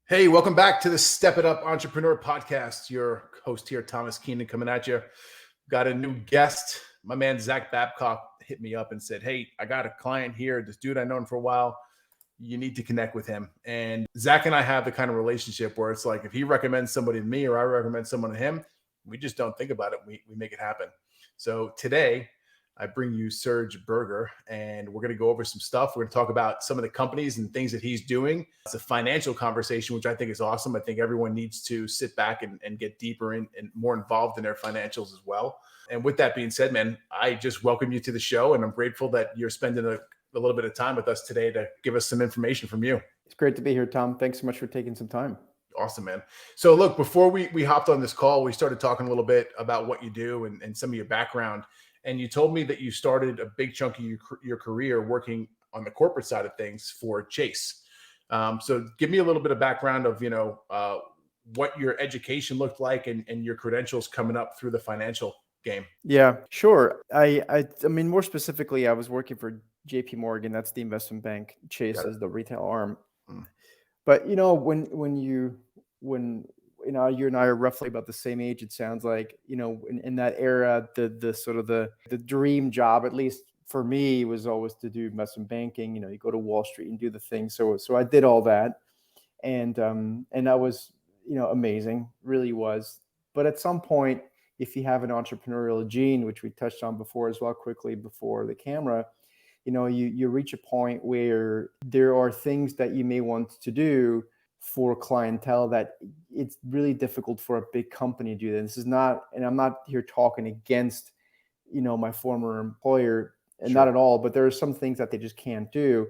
Hey, welcome back to the Step It Up Entrepreneur Podcast. Your host here, Thomas Keenan, coming at you. Got a new guest. My man, Zach Babcock, hit me up and said, hey, I got a client here. This dude I've known for a while. You need to connect with him. And Zach and I have the kind of relationship where it's like if he recommends somebody to me or I recommend someone to him, we just don't think about it. We make it happen. So today, I bring you Serge Berger, and we're going to go over some stuff. We're going to talk about some of the companies and things that he's doing. It's a financial conversation, which I think is awesome. I think everyone needs to sit back and get deeper in and more involved in their financials as well. And with that being said, man, I just welcome you to the show, and I'm grateful that you're spending a little bit of time with us today to give us some information from you. It's great to be here, Tom. Thanks so much for taking some time. Awesome, man. So look, before we hopped on this call, we started talking a little bit about what you do and some of your background. And you told me that you started a big chunk of your career working on the corporate side of things for Chase. So give me a little bit of background of, what your education looked like and your credentials coming up through the financial game. Yeah, sure. I mean, more specifically, I was working for JP Morgan. That's the investment bank. Chase is the retail arm. But, when you and I are roughly about the same age, it sounds like, in that era, the sort of the dream job, at least for me, was always to do investment banking. You go to Wall Street and do the thing. So I did all that. And that was, amazing, really was. But at some point, if you have an entrepreneurial gene, which we touched on before as well, quickly before the camera, you reach a point where there are things that you may want to do for clientele that it's really difficult for a big company to do that. This is not, and I'm not here talking against, my former employer, and Sure. not at all, but there are some things that they just can't do.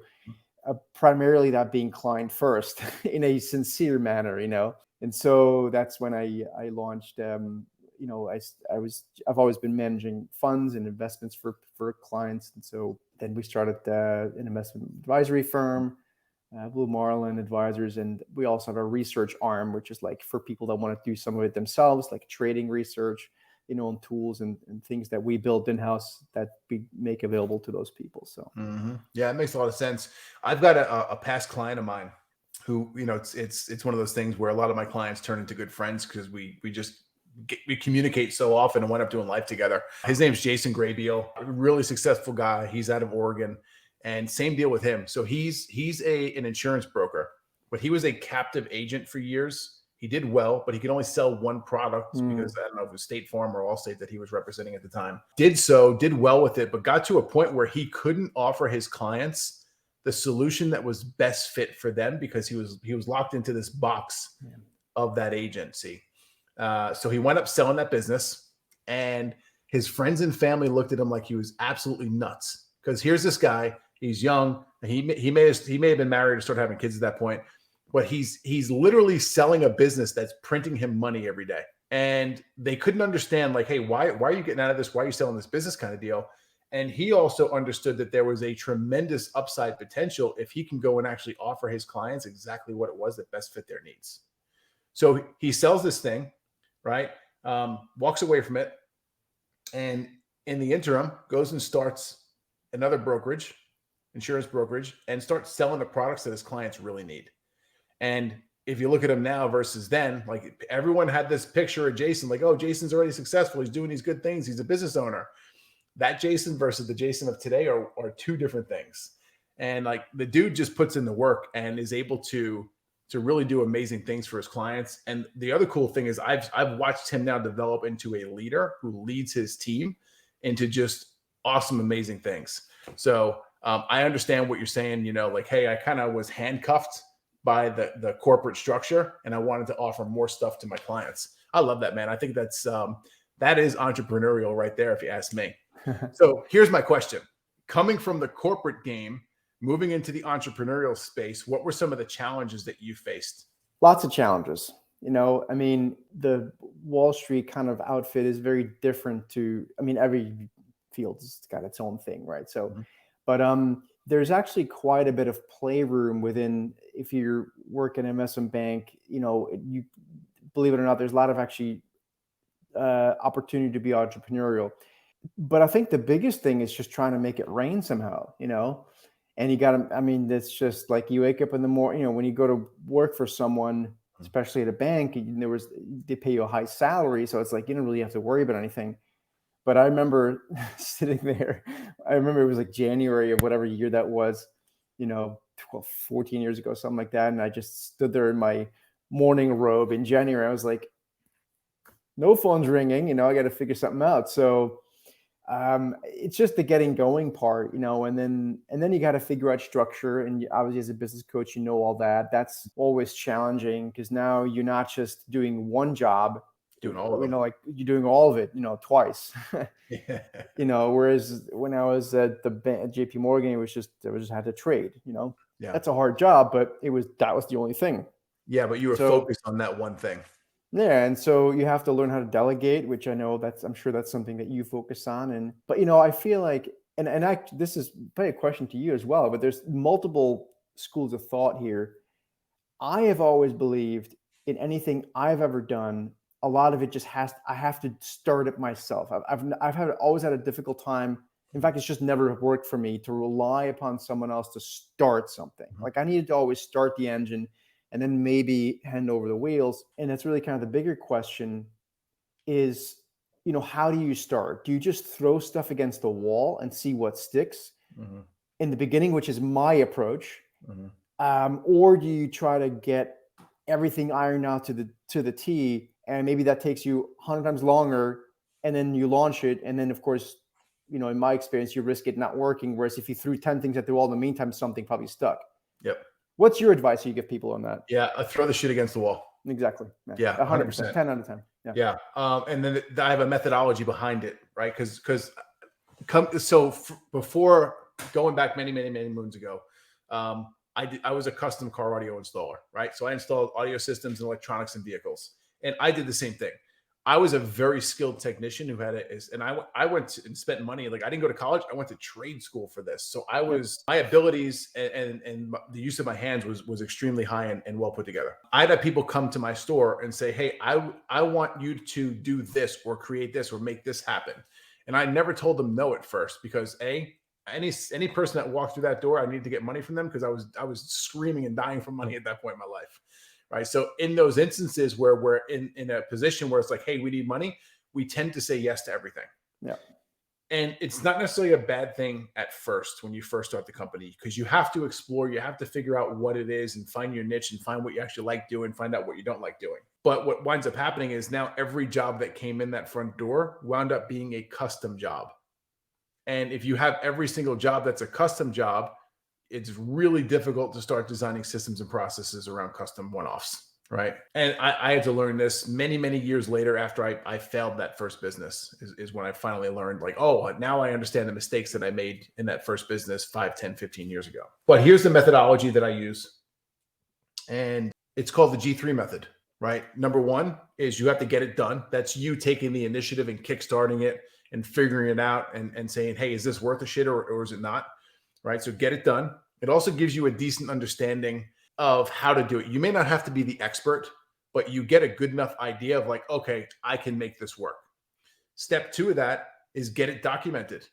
Primarily that being client first in a sincere manner, And so that's when I launched, I've always been managing funds and investments for clients. And so then we started an investment advisory firm, Blue Marlin Advisors, and we also have a research arm, which is like for people that want to do some of it themselves, like trading research, and tools and things that we build in-house that we make available to those people. So Yeah, it makes a lot of sense. I've got a past client of mine who, it's one of those things where a lot of my clients turn into good friends because we communicate so often and wind up doing life together. His name's Jason Graybeal, a really successful guy. He's out of Oregon, and same deal with him. So he's an insurance broker, but he was a captive agent for years. He did well, but he could only sell one product because I don't know if it was State Farm or Allstate that he was representing at the time. Did well with it, but got to a point where he couldn't offer his clients the solution that was best fit for them because he was locked into this box of that agency. So he wound up selling that business, and his friends and family looked at him like he was absolutely nuts. Because here's this guy, he's young, he may have been married or started having kids at that point, but he's literally selling a business that's printing him money every day. And they couldn't understand, like, hey, why are you getting out of this? Why are you selling this business kind of deal? And he also understood that there was a tremendous upside potential if he can go and actually offer his clients exactly what it was that best fit their needs. So he sells this thing, right? Walks away from it. And in the interim, goes and starts another brokerage, insurance brokerage, and starts selling the products that his clients really need. And if you look at him now versus then, like everyone had this picture of Jason, like, oh, Jason's already successful. He's doing these good things. He's a business owner. That Jason versus the Jason of today are two different things. And like the dude just puts in the work and is able to really do amazing things for his clients. And the other cool thing is I've watched him now develop into a leader who leads his team into just awesome, amazing things. So I understand what you're saying, like, hey, I kind of was handcuffed by the corporate structure and I wanted to offer more stuff to my clients. I love that, man. I think that is entrepreneurial right there, if you ask me. So here's my question. Coming from the corporate game, moving into the entrepreneurial space, what were some of the challenges that you faced? Lots of challenges. I mean, the Wall Street kind of outfit is very different every field's got its own thing, right? So, but there's actually quite a bit of playroom within, if you work in an investment bank, you believe it or not, there's a lot of actually opportunity to be entrepreneurial. But I think the biggest thing is just trying to make it rain somehow, And you got to, I mean, it's just like you wake up in the morning, when you go to work for someone, especially at a bank, they pay you a high salary. So it's like, you don't really have to worry about anything. But I remember sitting there, I remember it was like January of whatever year that was, 14 years ago, something like that. And I just stood there in my morning robe in January. I was like, no phone's ringing, I got to figure something out. So it's just the getting going part, and then you got to figure out structure. And obviously as a business coach, all that. That's always challenging because now you're not just doing one job, doing all of them. like you're doing all of it, twice. Yeah. Whereas when I was at the JP Morgan, I just had to trade, Yeah. That's a hard job, but that was the only thing. Yeah. But you were focused on that one thing. Yeah. And so you have to learn how to delegate, which I'm sure that's something that you focus on. But I feel like, this is probably a question to you as well, but there's multiple schools of thought here. I have always believed in anything I've ever done, a lot of it just I have to start it myself. I've always had a difficult time. In fact, it's just never worked for me to rely upon someone else to start something. Like I needed to always start the engine and then maybe hand over the wheels. And that's really kind of the bigger question is, how do you start? Do you just throw stuff against the wall and see what sticks in the beginning, which is my approach? Or do you try to get everything ironed out to the T, and maybe that takes you 100 times longer, and then you launch it, and then of course, in my experience, you risk it not working. Whereas if you threw 10 things at the wall in the meantime, something probably stuck. Yep. What's your advice you give people on that? Yeah, throw the shit against the wall. Exactly. Yeah, 100%, 10 out of 10. Yeah. And then I have a methodology behind it, right? Because before going back many moons ago, I was a custom car audio installer, right? So I installed audio systems and electronics in vehicles, and I did the same thing. I was a very skilled technician who had I went and spent money. Like I didn't go to college. I went to trade school for this. So my abilities and the use of my hands was extremely high and well put together. I'd have people come to my store and say, hey, I want you to do this or create this or make this happen. And I never told them no at first because any person that walked through that door, I needed to get money from them because I was screaming and dying for money at that point in my life. Right. So in those instances where we're in a position where it's like, hey, we need money, we tend to say yes to everything. Yeah. And it's not necessarily a bad thing at first when you first start the company, because you have to explore, you have to figure out what it is and find your niche and find what you actually like doing, find out what you don't like doing. But what winds up happening is now every job that came in that front door wound up being a custom job. And if you have every single job that's a custom job, it's really difficult to start designing systems and processes around custom one-offs, right? And I had to learn this many years later after I failed that first business is when I finally learned like, oh, now I understand the mistakes that I made in that first business 5, 10, 15 years ago. But here's the methodology that I use. And it's called the G3 method, right? Number one is you have to get it done. That's you taking the initiative and kickstarting it and figuring it out and saying, hey, is this worth a shit or is it not? Right. So get it done. It also gives you a decent understanding of how to do it. You may not have to be the expert, but you get a good enough idea of like, okay, I can make this work. Step 2 of that is get it documented.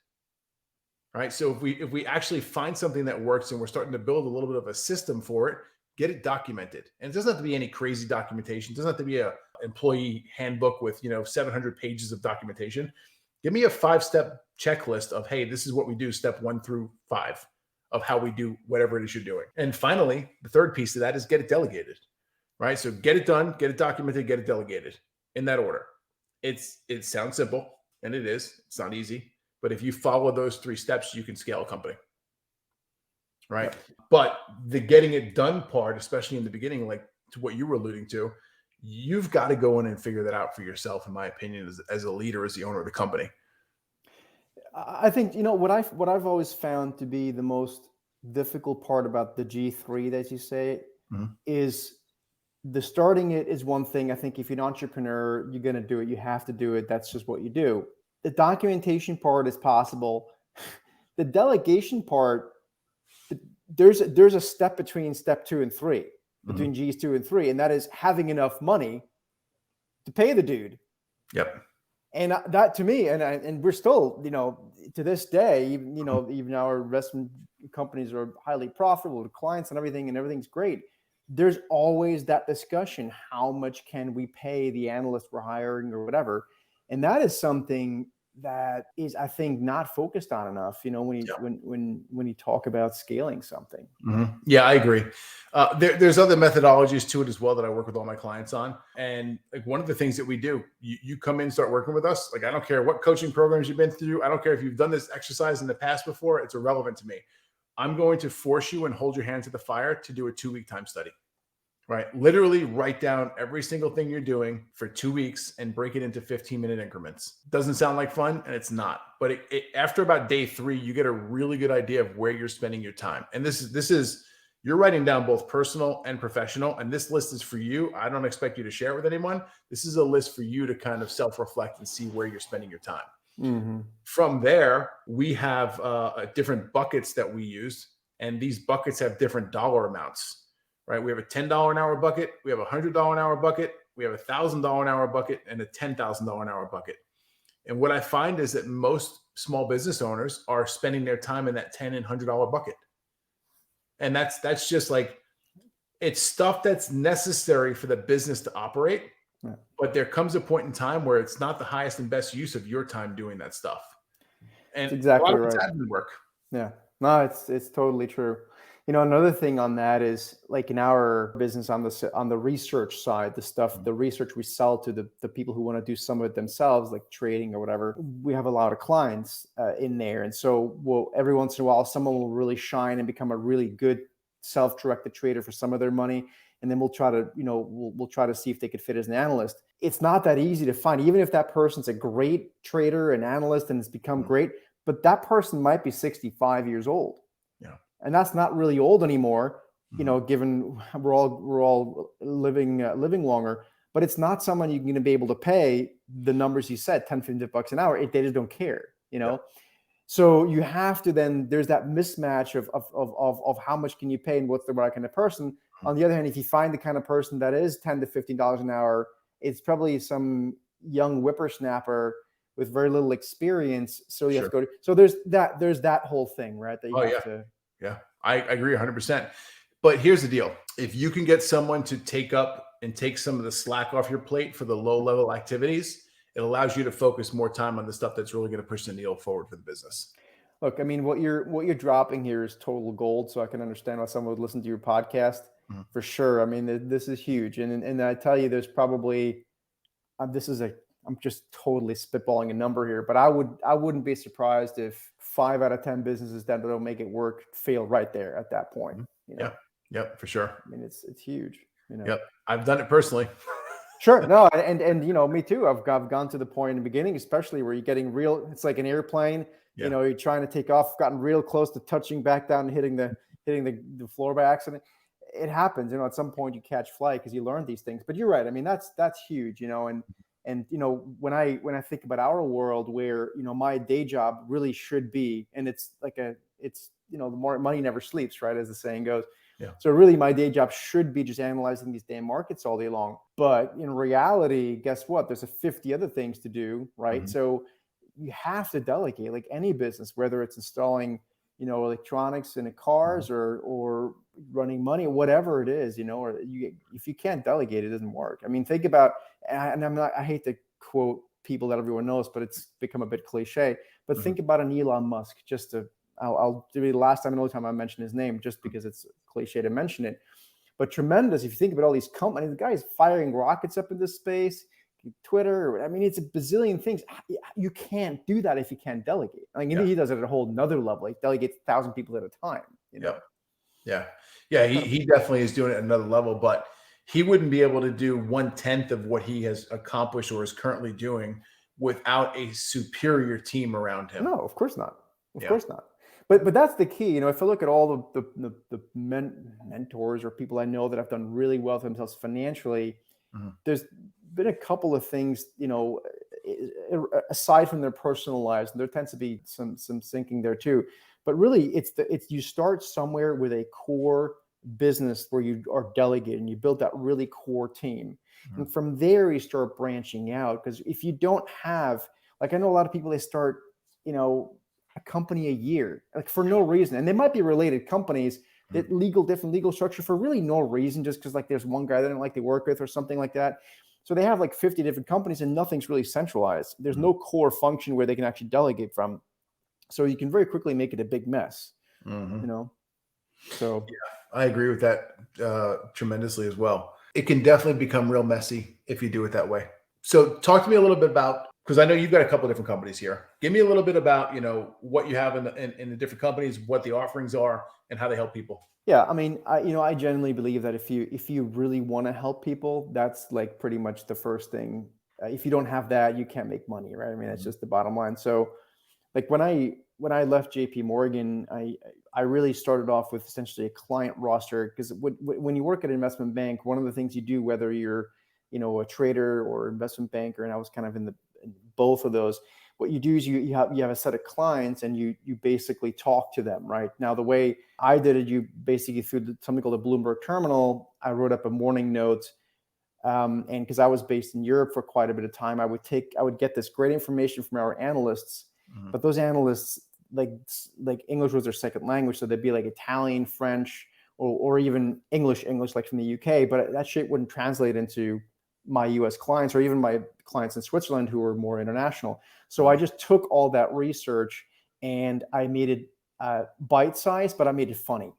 Right. So if we actually find something that works and we're starting to build a little bit of a system for it, get it documented. And it doesn't have to be any crazy documentation. It doesn't have to be a employee handbook with 700 pages of documentation. Give me a 5-step checklist of, hey, this is what we do, step 1 through 5 of how we do whatever it is you're doing. And finally, the third piece of that is get it delegated, right? So get it done, get it documented, get it delegated in that order. It sounds simple, and it is. It's not easy. But if you follow those 3 steps, you can scale a company, right? But the getting it done part, especially in the beginning, like to what you were alluding to, you've got to go in and figure that out for yourself, in my opinion, as a leader, as the owner of the company. I think, what I've always found to be the most difficult part about the G3 that you say is the starting it is one thing. I think if you're an entrepreneur, you're going to do it. You have to do it. That's just what you do. The documentation part is possible. The delegation part, there's a step between step 2 and 3. Between G's 2 and 3, and that is having enough money to pay the dude. Yep. And that to me, and we're still, to this day, even our investment companies are highly profitable to clients and everything's great. There's always that discussion. How much can we pay the analyst we're hiring or whatever? And that is something that is, I think, not focused on enough, when you talk about scaling something. Mm-hmm. Yeah, I agree. There's other methodologies to it as well that I work with all my clients on. And like one of the things that we do, you come in and start working with us. Like, I don't care what coaching programs you've been through. I don't care if you've done this exercise in the past before. It's irrelevant to me. I'm going to force you and hold your hand to the fire to do a 2-week time study. Right? Literally write down every single thing you're doing for 2 weeks and break it into 15-minute increments. Doesn't sound like fun, and it's not. But after about day 3, you get a really good idea of where you're spending your time. And this is you're writing down both personal and professional. And this list is for you. I don't expect you to share it with anyone. This is a list for you to kind of self-reflect and see where you're spending your time. Mm-hmm. From there, we have different buckets that we use, and these buckets have different dollar amounts. Right? We have a $10 an hour bucket. We have a $100 an hour bucket. We have a $1,000 an hour bucket and a $10,000 an hour bucket. And what I find is that most small business owners are spending their time in that $10 and $100 bucket. And that's just like, it's stuff that's necessary for the business to operate. Yeah. But there comes a point in time where it's not the highest and best use of your time doing that stuff. And that's exactly a lot of right. admin work. Yeah, no, it's totally true. Another thing on that is, like, in our business on the research side, the research we sell to the people who want to do some of it themselves, like trading or whatever. We have a lot of clients in there. And so every once in a while, someone will really shine and become a really good self-directed trader for some of their money. And then we'll try to, we'll try to see if they could fit as an analyst. It's not that easy to find, even if that person's a great trader and analyst and has become great, but that person might be 65 years old. Yeah. And that's not really old anymore, given we're all living longer. But it's not someone you're going to be able to pay the numbers you said, $10-15 an hour. They just don't care, Yeah. So you have to then, there's that mismatch of how much can you pay and what's the right kind of person. On the other hand, if you find the kind of person that is $10 to $15 an hour, it's probably some young whippersnapper with very little experience. So you have to go to, so there's that whole thing, right? That you have to. Yeah, I agree 100%. But here's the deal. If you can get someone to take some of the slack off your plate for the low level activities, it allows you to focus more time on the stuff that's really going to push the needle forward for the business. Look, I mean, what you're dropping here is total gold. So I can understand why someone would listen to your podcast for sure. I mean, this is huge. And I tell you, there's probably, I'm just totally spitballing a number here, but I wouldn't be surprised if 5 out of 10 businesses that don't make it work fail right there at that point. Yeah. Yep. For sure. I mean, it's huge. Yep. I've done it personally. Sure. No. And me too. I've gone to the point in the beginning, especially where you're getting real. It's like an airplane. Yeah. You're trying to take off, gotten real close to touching back down and hitting the floor by accident. It happens. At some point you catch flight because you learn these things. But you're right. I mean, that's huge. And when I think about our world, where my day job really should be, and it's the more money never sleeps, right, as the saying goes. Yeah. So really, my day job should be just analyzing these damn markets all day long. But in reality, guess what? There's 50 other things to do, right? Mm-hmm. So you have to delegate, like any business, whether it's installing electronics in cars or running money, whatever it is, or if you can't delegate, it doesn't work. I mean, think about, and I hate to quote people that everyone knows, but it's become a bit cliche, but think about an Elon Musk. I'll do it the last time and only time I mention his name, just because it's cliche to mention it, but tremendous. If you think about all these companies, the guy's firing rockets up into space, Twitter. I mean, it's a bazillion things. You can't do that if you can't delegate. Like, he does it at a whole nother level. He delegates 1,000 people at a time. Yeah. He definitely is doing it at another level, but he wouldn't be able to do 1/10 of what he has accomplished or is currently doing without a superior team around him. No, of course not. Of course not. But that's the key. If I look at all the mentors or people I know that have done really well for themselves financially, there's been a couple of things, aside from their personal lives, and there tends to be some sinking there too. But really, it's you start somewhere with a core business where you are delegating, you build that really core team, and from there you start branching out. Because if you don't have, like, I know a lot of people, they start, a company a year, like for no reason. And they might be related companies that different legal structure for really no reason, just because like there's one guy they don't like to work with or something like that. So they have like 50 different companies and nothing's really centralized. There's no core function where they can actually delegate from. So you can very quickly make it a big mess, So yeah, I agree with that tremendously as well. It can definitely become real messy if you do it that way. So talk to me a little bit about, because I know you've got a couple of different companies here. Give me a little bit about, what you have in the different companies, what the offerings are, and how they help people. Yeah, I mean, I genuinely believe that if you really want to help people, that's like pretty much the first thing. If you don't have that, you can't make money, right? I mean, that's just the bottom line. So, like when I left JP Morgan, I really started off with essentially a client roster, because when you work at an investment bank, one of the things you do, whether you're a trader or investment banker, and I was kind of in both of those, what you do is you have a set of clients and you basically talk to them. Right now, the way I did it, you basically through something called a Bloomberg terminal, I wrote up a morning note. And because I was based in Europe for quite a bit of time, I would get this great information from our analysts, but those analysts, like English was their second language, so they'd be like Italian, French, or even English like from the UK, but that shit wouldn't translate into my US clients or even my clients in Switzerland who were more international. So I just took all that research and I made it bite-sized, but I made it funny.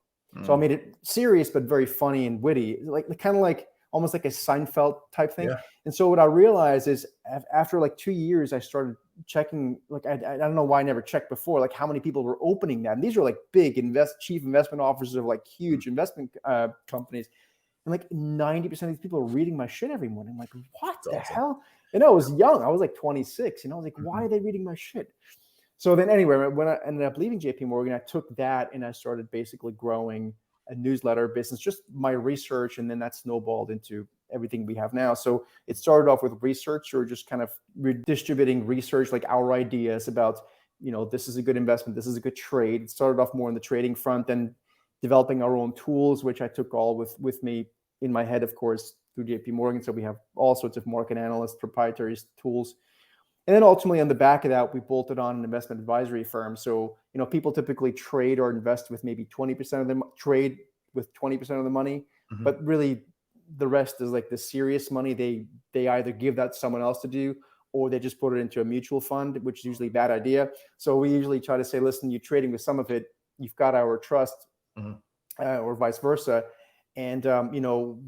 So I made it serious but very funny and witty, like kind of like almost like a Seinfeld type thing. Yeah. And so what I realized is after like 2 years, I started checking, like, I don't know why I never checked before, like how many people were opening that. And these were like big chief investment officers of like huge investment companies. And like 90% of these people are reading my shit every morning. I'm like, what the hell? And I was young. I was like 26. I was like, why are they reading my shit? So then anyway, when I ended up leaving JP Morgan, I took that and I started basically growing a newsletter business, just my research. And then that snowballed into everything we have now. So it started off with research, or just kind of redistributing research, like our ideas about, this is a good investment, this is a good trade. It started off more on the trading front, then developing our own tools, which I took all with me in my head, of course, through JP Morgan. So we have all sorts of market analysts, proprietary tools. And then ultimately on the back of that, we bolted on an investment advisory firm. So, people typically trade or invest with maybe 20% of them, trade with 20% of the money, but really the rest is like the serious money. They either give that to someone else to do, or they just put it into a mutual fund, which is usually a bad idea. So we usually try to say, listen, you're trading with some of it, you've got our trust, or vice versa. And,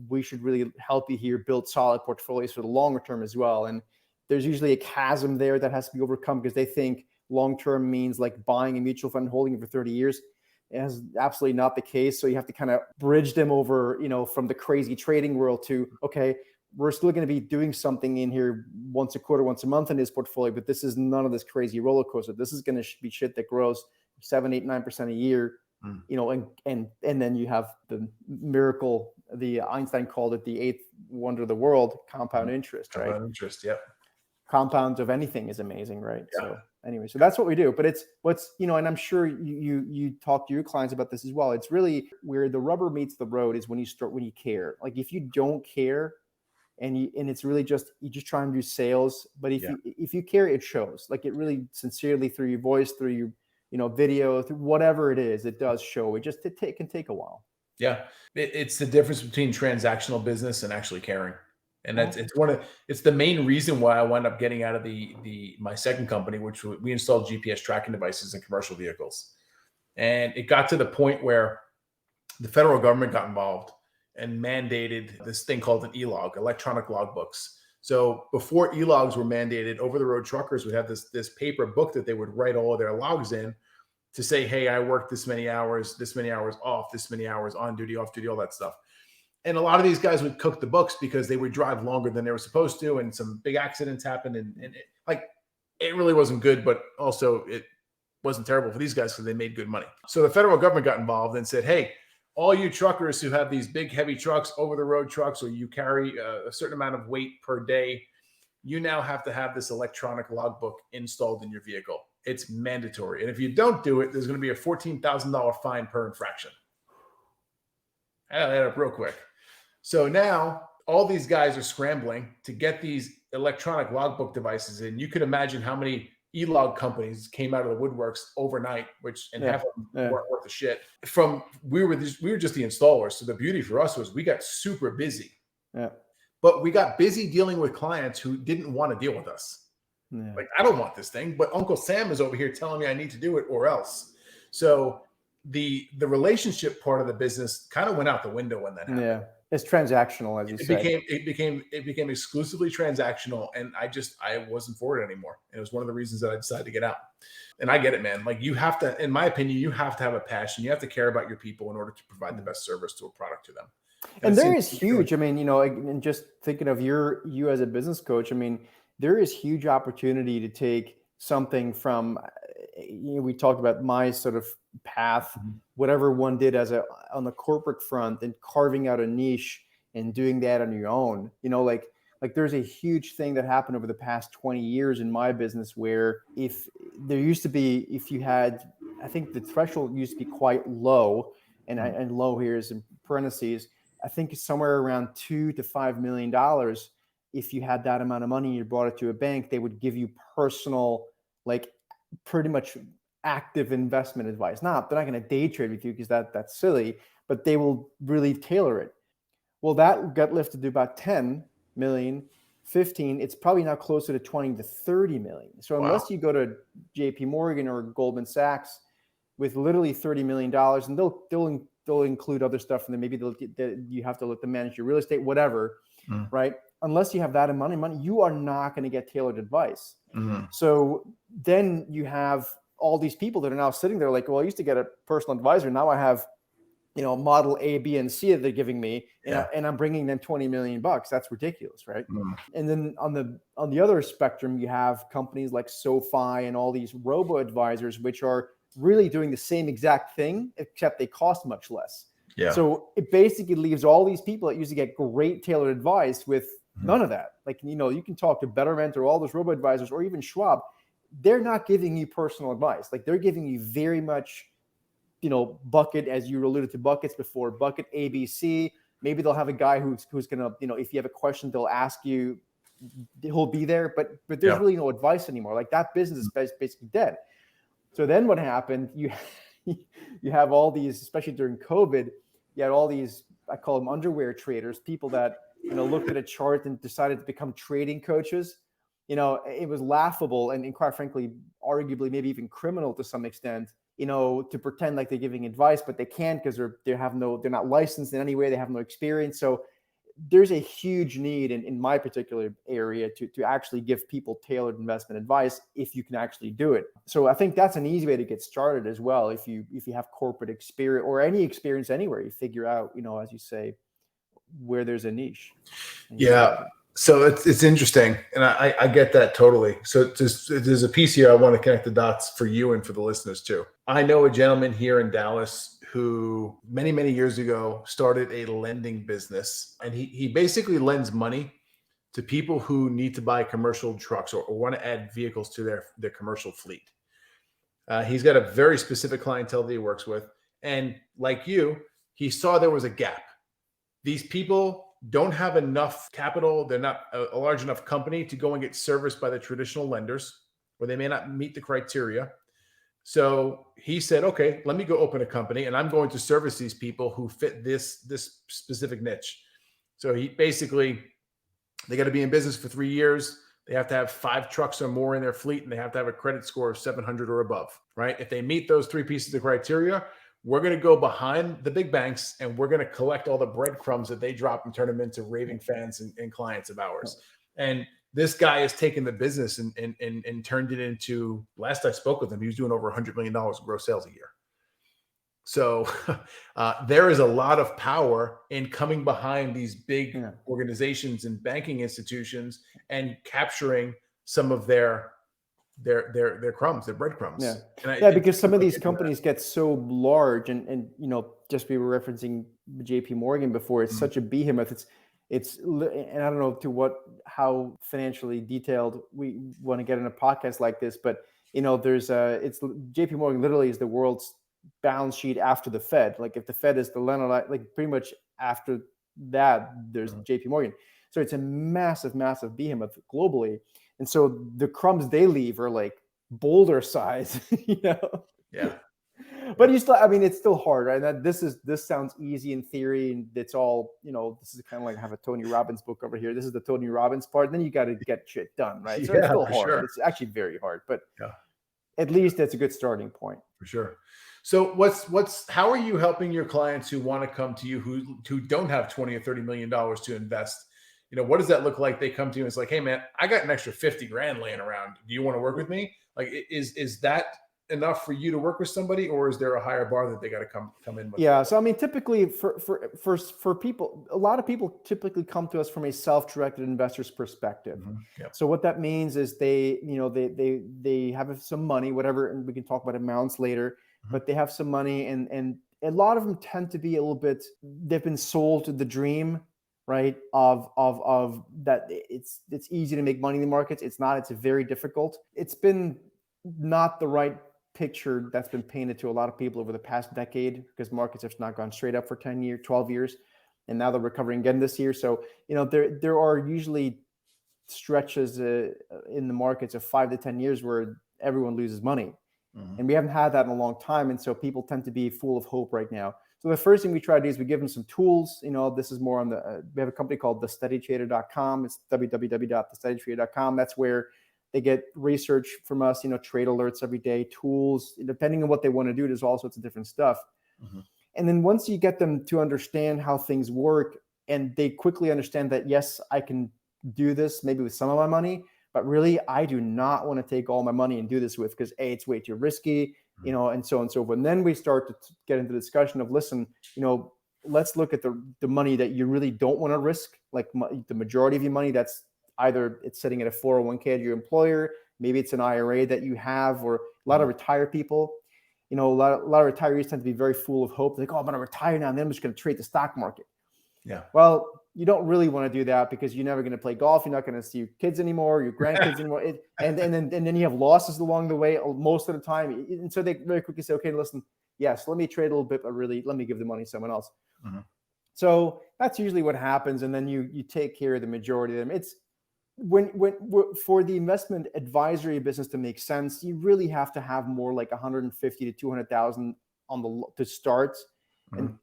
we should really help you here build solid portfolios for the longer term as well. And there's usually a chasm there that has to be overcome, because they think long-term means like buying a mutual fund and holding it for 30 years. It is absolutely not the case. So you have to kind of bridge them over, from the crazy trading world to, okay, we're still going to be doing something in here once a quarter, once a month in this portfolio, but this is none of this crazy roller coaster. This is going to be shit that grows 7, 8, 9% a year, and then you have the miracle, the Einstein called it the eighth wonder of the world, compound interest, right? Compound interest, yep. Compounds of anything is amazing, right? Yeah. So anyway, so that's what we do. But it's what's, and I'm sure you talk to your clients about this as well. It's really where the rubber meets the road is when you care. Like if you don't care and it's really just, you just try and do sales. But if you care, it shows. Like it really sincerely, through your voice, through your video, through whatever it is, it does show. It can take a while. Yeah. It's the difference between transactional business and actually caring. And it's the main reason why I wound up getting out of my second company, which we installed GPS tracking devices in commercial vehicles. And it got to the point where the federal government got involved and mandated this thing called an e-log, electronic logbooks. So before e-logs were mandated, over-the-road truckers would have this paper book that they would write all of their logs in to say, hey, I worked this many hours off, this many hours on duty, off duty, all that stuff. And a lot of these guys would cook the books because they would drive longer than they were supposed to, and some big accidents happened, and it really wasn't good, but also it wasn't terrible for these guys because they made good money. So the federal government got involved and said, hey, all you truckers who have these big, heavy trucks, over-the-road trucks, or you carry a certain amount of weight per day, you now have to have this electronic logbook installed in your vehicle. It's mandatory. And if you don't do it, there's going to be a $14,000 fine per infraction. That added up real quick. So now all these guys are scrambling to get these electronic logbook devices in. You can imagine how many e-log companies came out of the woodworks overnight, and half of them weren't worth a shit. We were just the installers. So the beauty for us was we got super busy. Yeah. But we got busy dealing with clients who didn't want to deal with us. Yeah. Like, I don't want this thing, but Uncle Sam is over here telling me I need to do it or else. So the relationship part of the business kind of went out the window when that happened. Yeah. It's transactional, as you said. It became exclusively transactional, and I wasn't for it anymore. And it was one of the reasons that I decided to get out. And I get it, man. Like, you have to, in my opinion, you have to have a passion. You have to care about your people in order to provide the best service to a product to them. And there is huge. I mean, and just thinking of you as a business coach, I mean, there is huge opportunity to take something from, we talked about my sort of path, whatever one did on the corporate front, and carving out a niche and doing that on your own. Like there's a huge thing that happened over the past 20 years in my business where if you had, I think the threshold used to be quite low, and low here is in parentheses, I think it's somewhere around $2 to $5 million. If you had that amount of money and you brought it to a bank, they would give you personal, like pretty much active investment advice. They're not going to day trade with you because that's silly, but they will really tailor it. Well, that got lifted to about 10 million, 15. It's probably now closer to 20 to 30 million. So unless you go to JP Morgan or Goldman Sachs with literally $30 million, and they'll include other stuff, and then maybe you have to let them manage your real estate, whatever, right? Unless you have that money, you are not going to get tailored advice. So then you have all these people that are now sitting there like, well, I used to get a personal advisor. Now I have, model A, B, and C that they're giving me, and I'm bringing them $20 million. That's ridiculous, right? And then on the other spectrum, you have companies like SoFi and all these robo advisors, which are really doing the same exact thing, except they cost much less. Yeah. So it basically leaves all these people that used to get great tailored advice with none of that. Like, you can talk to Betterment or all those robo advisors or even Schwab. They're not giving you personal advice. Like, they're giving you very much, bucket, as you alluded to buckets before, bucket ABC. Maybe they'll have a guy who's going to, if you have a question, they'll ask you, he'll be there, but there's really no advice anymore. Like, that business is basically dead. So then what happened, you have all these, especially during COVID, you had all these, I call them underwear traders, people that, looked at a chart and decided to become trading coaches. It was laughable and quite frankly, arguably maybe even criminal to some extent, to pretend like they're giving advice, but they can't because they're not licensed in any way. They have no experience. So there's a huge need in my particular area to actually give people tailored investment advice if you can actually do it. So I think that's an easy way to get started as well. If you have corporate experience or any experience anywhere, you figure out, as you say, where there's a niche. Yeah. So it's interesting. And I get that totally. So there's a piece here I want to connect the dots for you and for the listeners too. I know a gentleman here in Dallas who many, many years ago started a lending business, and he basically lends money to people who need to buy commercial trucks or want to add vehicles to their commercial fleet. He's got a very specific clientele that he works with. And like you, he saw there was a gap. These people don't have enough capital. They're not a large enough company to go and get serviced by the traditional lenders, or they may not meet the criteria. So he said, okay, let me go open a company and I'm going to service these people who fit this specific niche. So they got to be in business for 3 years. They have to have 5 trucks or more in their fleet, and they have to have a credit score of 700 or above, right? If they meet those 3 pieces of criteria, we're going to go behind the big banks and we're going to collect all the breadcrumbs that they drop and turn them into raving fans and clients of ours. And this guy has taken the business and turned it into, last I spoke with him, he was doing over $100 million of gross sales a year. So there is a lot of power in coming behind these big organizations and banking institutions and capturing some of their crumbs, their breadcrumbs. Because some of these companies get so large and just we were referencing JP Morgan before, it's such a behemoth. It's and I don't know how financially detailed we want to get in a podcast like this, but there's it's JP Morgan literally is the world's balance sheet after the Fed. Like, if the Fed is the lender, like pretty much after that, there's JP Morgan. So it's a massive, massive behemoth globally. And so the crumbs they leave are like boulder size, Yeah. But you still, I mean, it's still hard, right? That this sounds easy in theory, and it's all, this is kind of like I have a Tony Robbins book over here. This is the Tony Robbins part. Then you got to get shit done, right? So it's Yeah, still for hard. sure. It's actually very hard, but Yeah, at least that's a good starting point. for sure. So how are you helping your clients who want to come to you who don't have 20 or 30 million dollars to invest? What does that look like? They come to you and it's like, hey man, I got an extra 50 grand laying around. Do you want to work with me? Like, is that enough for you to work with somebody, or is there a higher bar that they got to come in with? Yeah. So I mean, typically for people, a lot of people typically come to us from a self-directed investor's perspective. Mm-hmm. Yep. So what that means is they have some money, whatever, and we can talk about amounts later, but they have some money, and a lot of them tend to be a little bit, they've been sold to the dream, right? Of that it's easy to make money in the markets. It's not, it's very difficult. It's been not the right picture that's been painted to a lot of people over the past decade, because markets have not gone straight up for 10 years, 12 years, and now they're recovering again this year. So, there are usually stretches in the markets of 5 to 10 years where everyone loses money. And we haven't had that in a long time. And so people tend to be full of hope right now. So the first thing we try to do is we give them some tools. This is more on we have a company called thesteadytrader.com. It's www.thesteadytrader.com. That's where they get research from us, trade alerts every day, tools, depending on what they want to do. There's all sorts of different stuff. And then once you get them to understand how things work, and they quickly understand that, yes, I can do this maybe with some of my money, but really I do not want to take all my money and do this with, because it's way too risky, and so on and so forth. And then we start to get into the discussion of, listen, let's look at the money that you really don't want to risk, like the majority of your money that's either it's sitting at a 401k at your employer, maybe it's an IRA that you have, or a lot of retired people, a lot of retirees tend to be very full of hope. They're like, oh, I'm going to retire now, and then I'm just going to trade the stock market. Yeah. Well, you don't really want to do that, because you're never going to play golf. You're not going to see your kids anymore, your grandkids anymore. And then you have losses along the way most of the time. And so they very quickly say, okay, listen, yes, let me trade a little bit, but really let me give the money to someone else. So that's usually what happens. And then you take care of the majority of them. It's when for the investment advisory business to make sense, you really have to have more like 150 to 200,000 to start. And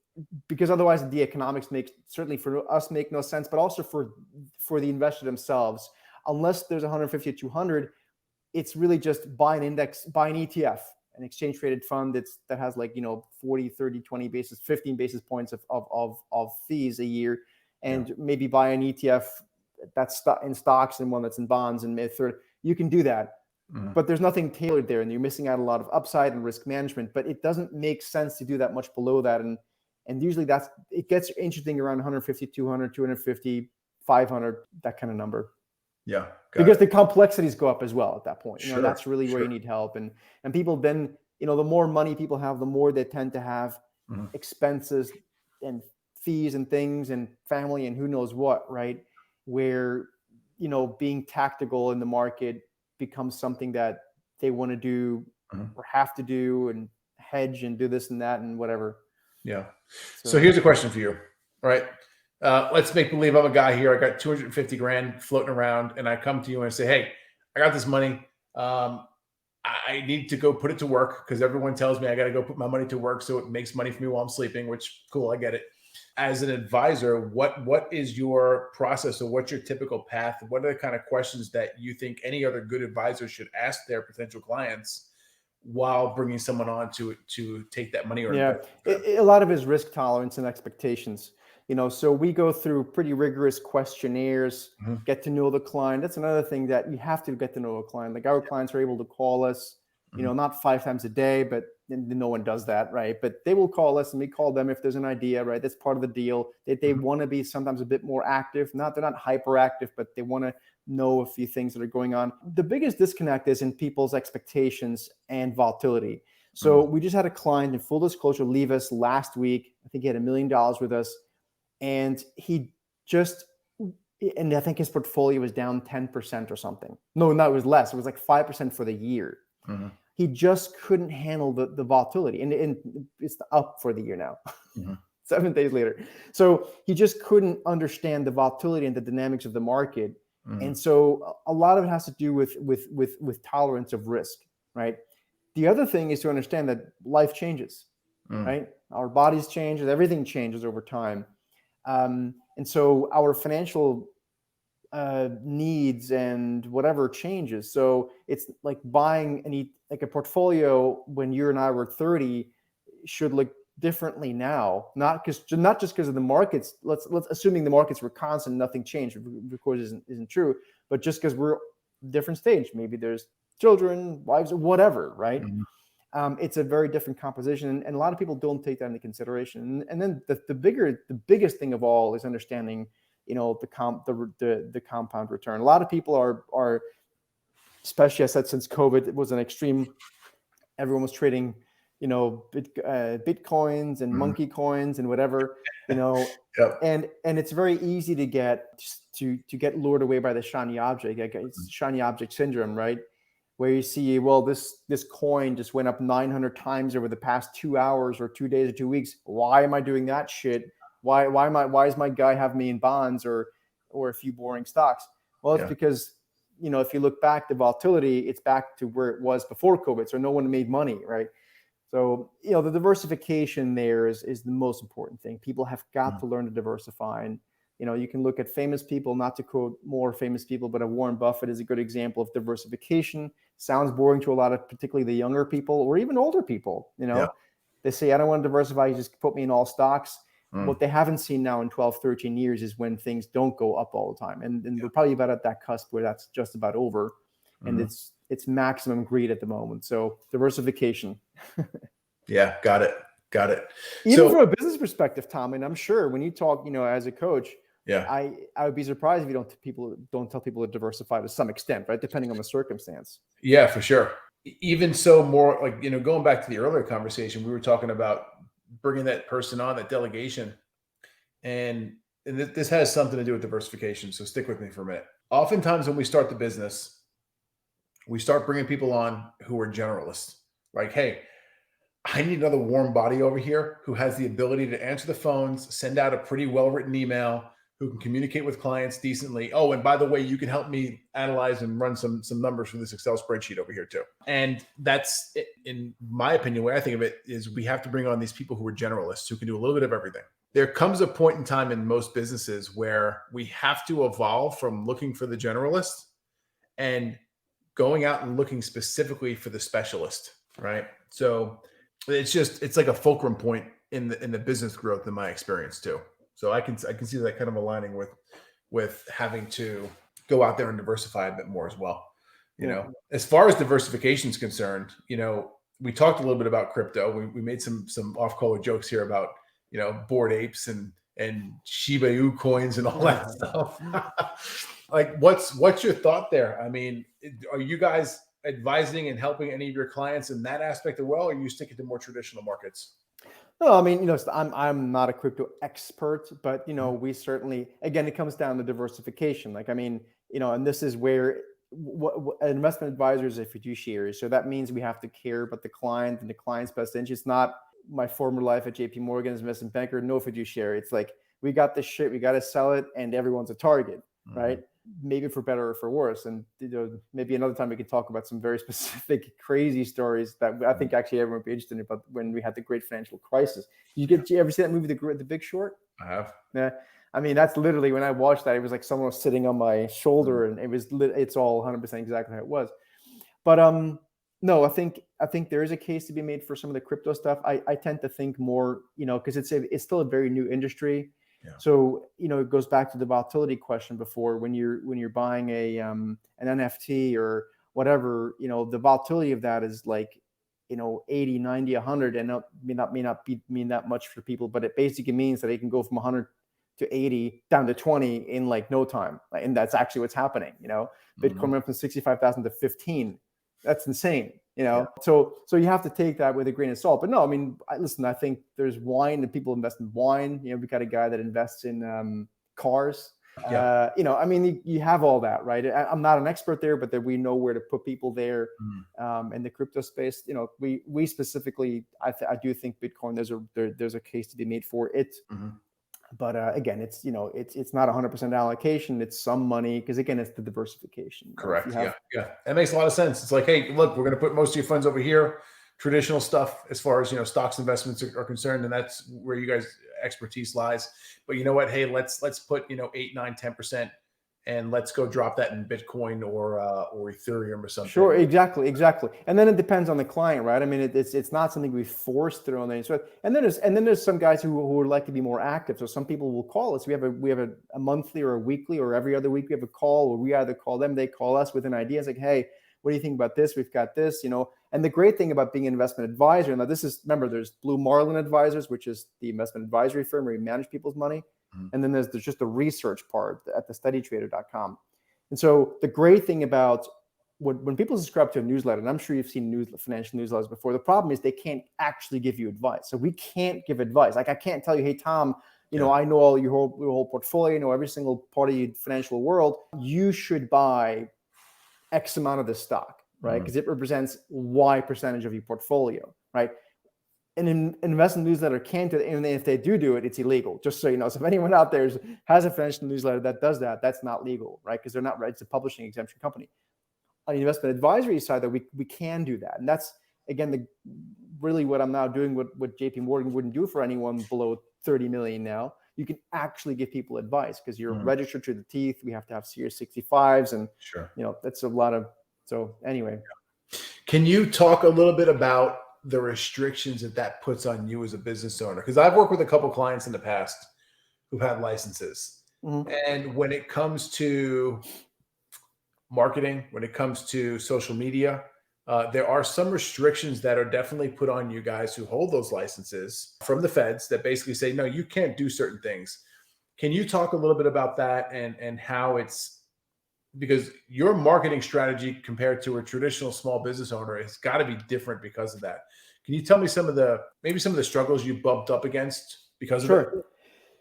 because otherwise the economics certainly for us make no sense, but also for the investor themselves, unless there's 150 to 200, it's really just buy an ETF, an exchange traded fund that has 40, 30, 20 basis, 15 basis points of fees a year, and maybe buy an ETF that's in stocks and one that's in bonds, and you can do that. But there's nothing tailored there, and you're missing out a lot of upside and risk management. But it doesn't make sense to do that much below that. And usually it gets interesting around 150, 200, 250, 500, that kind of number. Yeah. Because the complexities go up as well at that point. Sure, that's really where you need help. And people then, the more money people have, the more they tend to have expenses and fees and things and family and who knows what, right? Where, being tactical in the market becomes something that they want to do or have to do, and hedge and do this and that and whatever. Yeah. So here's a question for you. All right. Let's make believe I'm a guy here. I got 250 grand floating around, and I come to you and I say, hey, I got this money. I need to go put it to work, because everyone tells me I got to go put my money to work so it makes money for me while I'm sleeping, which cool. I get it. As an advisor, what is your process, or what's your typical path? What are the kind of questions that you think any other good advisor should ask their potential clients while bringing someone on to take that money? A lot of it is risk tolerance and expectations. So we go through pretty rigorous questionnaires, get to know the client. That's another thing, that you have to get to know a client. Like, our clients are able to call us, not 5 times a day, but no one does that, right? But they will call us, and we call them if there's an idea, right? That's part of the deal. They want to be sometimes a bit more active. They're not hyperactive, but they want to know a few things that are going on. The biggest disconnect is in people's expectations and volatility. So we just had a client, in full disclosure, leave us last week. I think he had $1 million with us, and and I think his portfolio was down 10% or something. No, it was less. It was like 5% for the year. He just couldn't handle the volatility, and it's up for the year now, 7 days later. So he just couldn't understand the volatility and the dynamics of the market. And so a lot of it has to do with tolerance of risk. right? The other thing is to understand that life changes, right? Our bodies change, everything changes over time. And so our financial needs and whatever changes. So it's like buying like a portfolio when you and I were 30 should look differently now, not just because of the markets. Let's assuming the markets were constant, nothing changed, of course isn't true, but just because we're different stage, maybe there's children, wives, or whatever, right? It's a very different composition, and a lot of people don't take that into consideration. And then the biggest thing of all is understanding, the compound return. A lot of people are, especially I said since COVID, it was an extreme. Everyone was trading, bitcoins and monkey coins and whatever, Yep. and it's very easy to get lured away by the shiny object. Like it's shiny object syndrome, right? Where you see, well, this coin just went up 900 times over the past 2 hours or 2 days or 2 weeks. Why am I doing that shit? Why is my guy having me in bonds or a few boring stocks? Well, it's because, if you look back, the volatility, it's back to where it was before COVID. So no one made money, right? So, the diversification there is the most important thing. People have got to learn to diversify. And, you can look at famous people, not to quote more famous people, but Warren Buffett is a good example of diversification. Sounds boring to a lot of, particularly the younger people or even older people. They say, I don't want to diversify. You just put me in all stocks. What they haven't seen now in 12, 13 years is when things don't go up all the time. And we're probably about at that cusp where that's just about over. And it's maximum greed at the moment. So diversification. Yeah, got it. Even from a business perspective, Tom, and I'm sure when you talk, as a coach, I would be surprised if you don't tell people to diversify to some extent, right? Depending on the circumstance. Yeah, for sure. Even so, more like, going back to the earlier conversation, we were talking about bringing that person on, that delegation. And this has something to do with diversification. So stick with me for a minute. Oftentimes when we start the business, we start bringing people on who are generalists. Like, hey, I need another warm body over here who has the ability to answer the phones, send out a pretty well-written email, who can communicate with clients decently. Oh, and by the way, you can help me analyze and run some numbers for this Excel spreadsheet over here too. And that's, in my opinion, the way I think of it is we have to bring on these people who are generalists, who can do a little bit of everything. There comes a point in time in most businesses where we have to evolve from looking for the generalist and going out and looking specifically for the specialist, right? So it's like a fulcrum point in the business growth in my experience too. So I can see that kind of aligning with having to go out there and diversify a bit more as well. As far as diversification is concerned, we talked a little bit about crypto. We made some off-color jokes here about, Bored Apes and Shiba Inu coins and all that stuff. Like, what's your thought there? I mean, are you guys advising and helping any of your clients in that aspect as well, or are you sticking to more traditional markets? No, I mean, I'm not a crypto expert, but we certainly, again, it comes down to diversification. Like, I mean, and this is where what an investment advisor is a fiduciary. So that means we have to care about the client and the client's best interest. Not my former life at JP Morgan as investment banker, no fiduciary. It's like, we got this shit, we got to sell it, and everyone's a target, right? Maybe for better or for worse. And maybe another time we could talk about some very specific, crazy stories that I think actually everyone would be interested in about when we had the great financial crisis. Did you ever see that movie, The Big Short? I have. Yeah. I mean, that's literally, when I watched that, it was like someone was sitting on my shoulder, and it's all 100% exactly how it was. But no, I think there is a case to be made for some of the crypto stuff. I tend to think more, because it's still a very new industry. Yeah. So, it goes back to the volatility question before. When you're buying an NFT or whatever, the volatility of that is like, 80, 90, 100, and may not mean that much for people, but it basically means that it can go from 100 to 80 down to 20 in like no time. And that's actually what's happening. Bitcoin went from 65,000 to 15. That's insane. Yeah. So you have to take that with a grain of salt. But no, I mean, listen, I think there's wine, and people invest in wine. We got a guy that invests in cars. Yeah. I mean, you have all that, right? I'm not an expert there, but we know where to put people there. In the crypto space, we specifically, I do think Bitcoin, there's a case to be made for it. But again, it's not 100% allocation. It's some money because again, it's the diversification. If you Correct. have Yeah. That makes a lot of sense. It's like, hey, look, we're going to put most of your funds over here, traditional stuff as far as, stocks investments are concerned. And that's where you guys expertise lies. But you know what? Hey, let's put, 8, 9, 10%, and let's go drop that in Bitcoin or Ethereum or Sure, something. exactly. And then it depends on the client, right? I mean, it's not something we force through on them. So, and then there's some guys who would like to be more active. So some people will call us. We have a monthly or a weekly or every other week we have a call where we either call them, they call us with an idea. It's like, hey, what do you think about this? We've got this, And the great thing about being an investment advisor, now remember, there's Blue Marlin Advisors, which is the investment advisory firm where you manage people's money. Mhm. And then there's just the research part at thestudytrader.com. And so the great thing about when people subscribe to a newsletter, and I'm sure you've seen financial newsletters before, the problem is they can't actually give you advice. So we can't give advice. Like I can't tell you, hey, Tom, I know all your whole portfolio, every single part of your financial world. You should buy X amount of this stock, right? Because it represents Y percentage of your portfolio, right? An investment newsletter can't do it, and if they do it, it's illegal. Just so you know. So if anyone out there has a financial newsletter that does that, that's not legal, right? Because they're not right. It's a publishing exemption company. On the investment advisory side, that we can do that, and that's again really what I'm now doing. What JP Morgan wouldn't do for anyone below 30 million now. You can actually give people advice because you're registered to the teeth. We have to have Series 65s, and Sure. That's a lot of. So anyway, can you talk a little bit about the restrictions that puts on you as a business owner? Because I've worked with a couple clients in the past who've had licenses, and when it comes to marketing, when it comes to social media, there are some restrictions that are definitely put on you guys who hold those licenses from the feds that basically say, no, you can't do certain things. Can you talk a little bit about that and how it's, because your marketing strategy compared to a traditional small business owner has got to be different because of that. Can you tell me maybe some of the struggles you bumped up against because of it?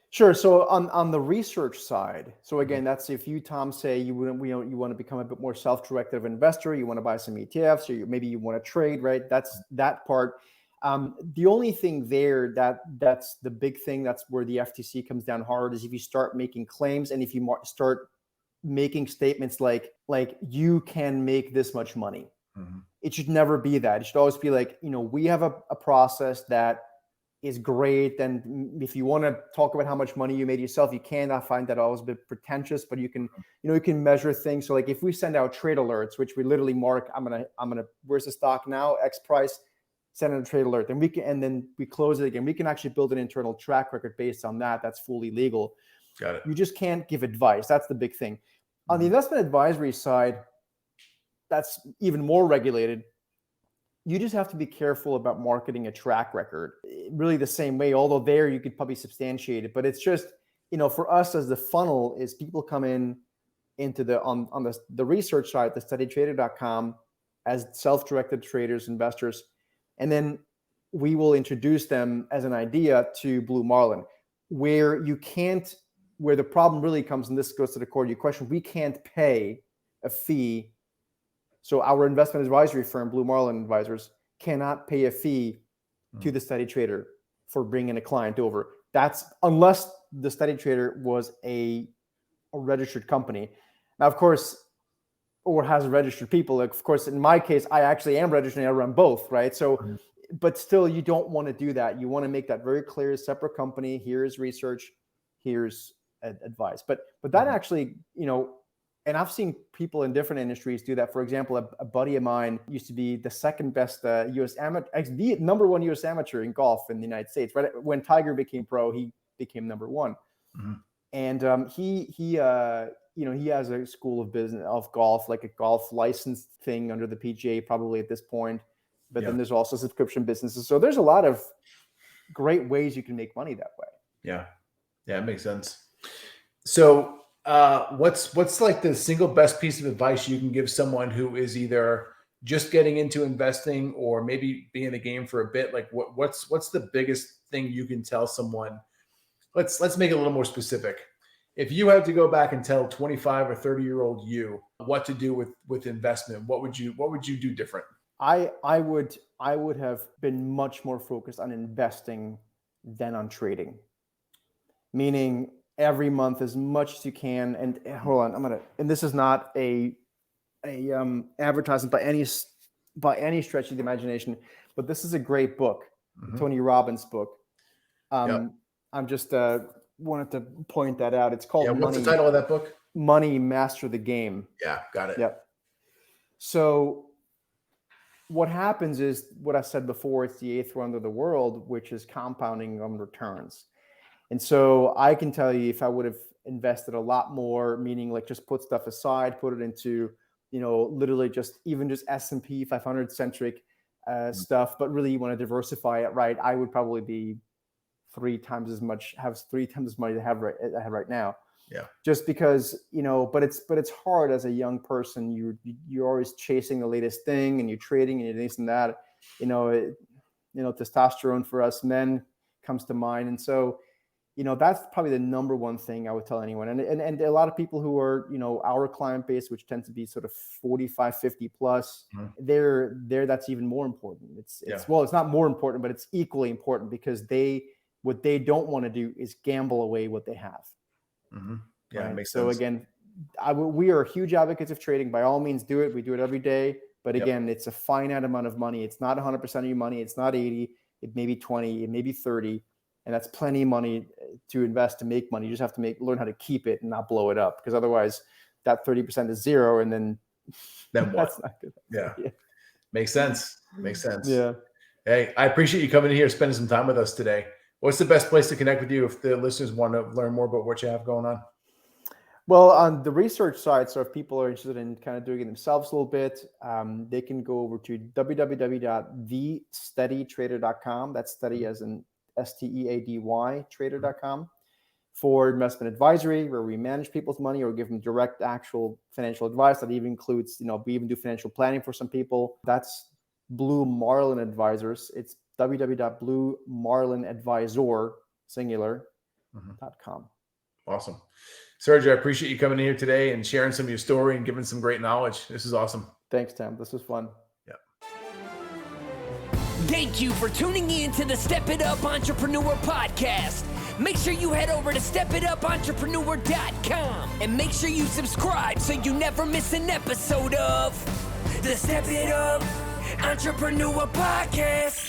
Sure. So on the research side, so again, that's if you, Tom, say you want to become a bit more self-directed investor, you want to buy some ETFs, or maybe you want to trade, right? That's that part. The only thing there that's the big thing, that's where the FTC comes down hard, is if you start making claims and if you start making statements like you can make this much money. It should never be that. It should always be like, we have a process that is great. And if you want to talk about how much money you made yourself, you can. I find that always a bit pretentious, but you can measure things. So like if we send out trade alerts, which we literally mark, I'm gonna where's the stock now, X price, send out a trade alert, and then we close it again. We can actually build an internal track record based on that. That's fully legal. Got it. You just can't give advice. That's the big thing. On the investment advisory side, that's even more regulated. You just have to be careful about marketing a track record, really the same way, although there you could probably substantiate it. But it's just, for us as the funnel is people come into on the research side, the studytrader.com, as self-directed traders, investors, and then we will introduce them as an idea to Blue Marlin, where the problem really comes, and this goes to the core of your question, we can't pay a fee. So our investment advisory firm, Blue Marlin Advisors, cannot pay a fee to the Study Trader for bringing a client over. That's unless the Study Trader was a registered company. Now, of course, or has registered people. Like, of course, in my case, I actually am registered. I run both, right? So, but still, you don't want to do that. You want to make that very clear, separate company. Here's research, here's advice. But that actually, and I've seen people in different industries do that. For example, a buddy of mine used to be the second best U.S. amateur, the number one U.S. amateur in golf in the United States. Right when Tiger became pro, he became number one. And he has a school of golf, like a golf license thing under the PGA probably at this point. But then there's also subscription businesses. So there's a lot of great ways you can make money that way. Yeah, it makes sense. So what's like the single best piece of advice you can give someone who is either just getting into investing or maybe be in the game for a bit? Like what's the biggest thing you can tell someone? Let's make it a little more specific. If you had to go back and tell 25 or 30-year-old you what to do with investment, what would you do different? I would have been much more focused on investing than on trading. meaning every month as much as you can. And hold on, and this is not a advertisement by any stretch of the imagination, but this is a great book, Tony Robbins' book. I'm just wanted to point that out. It's called What's the title of that book? Money, Master the Game. Yeah, got it. Yep. So what happens is what I said before, it's the 8th wonder of the world, which is compounding on returns. And so I can tell you, if I would have invested a lot more, meaning like just put stuff aside, put it into, literally just S&P 500 centric stuff, but really you want to diversify it, right? I would probably be 3 times as much money I have right now. Yeah. Just because, but it's hard as a young person. You're always chasing the latest thing, and you're trading and you're this and that. Testosterone for us men comes to mind, and so that's probably the number one thing I would tell anyone. And a lot of people who are our client base, which tends to be sort of 45, 50 plus, there that's even more important. It's not more important, but it's equally important, because what they don't want to do is gamble away what they have. Mm-hmm. Yeah, right? It makes sense. So again, we are huge advocates of trading. By all means, do it. We do it every day. But again, it's a finite amount of money. It's not 100% of your money. It's not 80. It may be 20. It may be 30. And that's plenty of money to invest, to make money. You just have to learn how to keep it and not blow it up, because otherwise that 30% is zero. And then what? That's not good. Yeah. Makes sense. Yeah. Hey, I appreciate you coming in here, spending some time with us today. What's the best place to connect with you if the listeners want to learn more about what you have going on? Well, on the research side, so if people are interested in kind of doing it themselves a little bit, they can go over to www.thesteadytrader.com. That's steady as in STEADY trader.com for investment advisory, where we manage people's money or give them direct actual financial advice. That even includes, we even do financial planning for some people. That's Blue Marlin Advisors. It's www.bluemarlinadvisor, singular.com. Awesome. Serge, I appreciate you coming in here today and sharing some of your story and giving some great knowledge. This is awesome. Thanks, Tim. This was fun. Yeah. Thank you for tuning in to the Step It Up Entrepreneur Podcast. Make sure you head over to stepitupentrepreneur.com and make sure you subscribe so you never miss an episode of the Step It Up Entrepreneur Podcast.